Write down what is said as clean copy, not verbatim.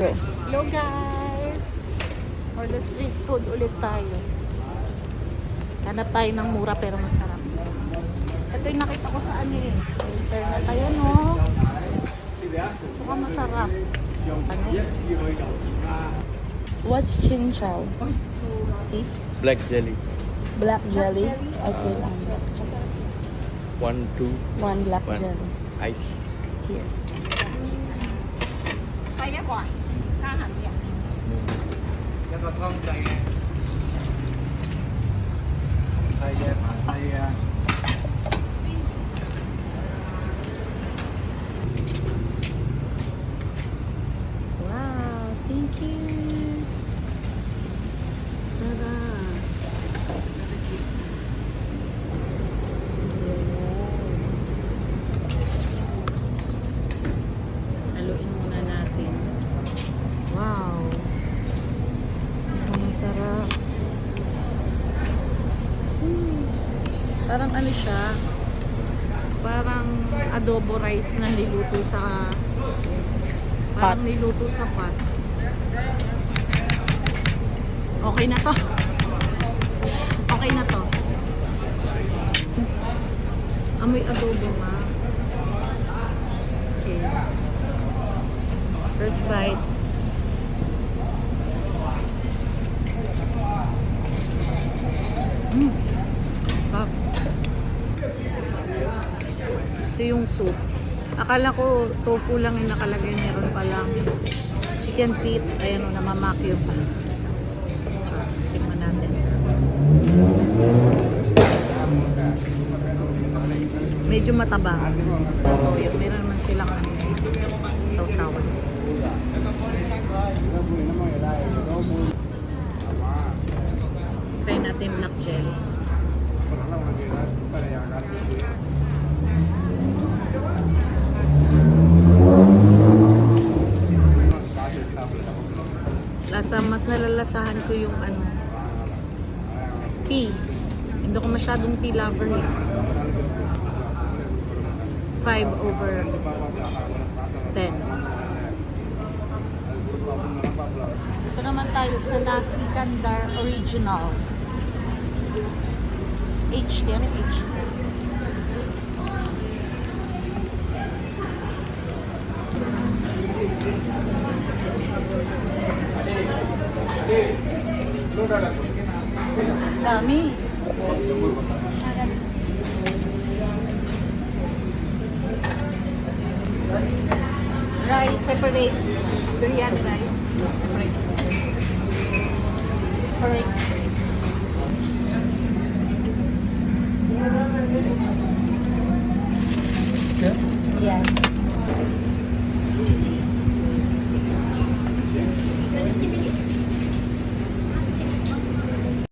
Hello guys! For the street food ulit tayo. Hanap tayo ng mura pero masarap. Ito yung nakita ko sa ano eh. Sa internet. Ayan o. Mukhang masarap. Ano? What's chin chow? Black jelly. Black jelly? Okay. One, two, One black one. jelly. Ice. Here. Kaya ko. Kahan yan. Wow, thank you. Sarap. Haluin muna natin. Wow. Ang sarap. Parang ano siya? Parang adobo rice na niluto sa parang niluto sa pot. Okay na to. Okay na to. Amoy adobo nga. Okay. First bite. Sarap. Ito yung soup. Akala ko tofu lang yung nakalagay, meron palang chicken feet. Ayan o, namamakyo pa. Tingnan natin. Medyo mataba. Oh, yun. Meron naman silang sausawan. Try natin black jelly. Mas nalalasahan ko yung ano, tea. Hindi ko masyadong tea lover eh. 5/10. Ito naman tayo sa Nasi Kandar Original. HD, ano HD? Dami. Rice separate. Biryani rice separate. Separate.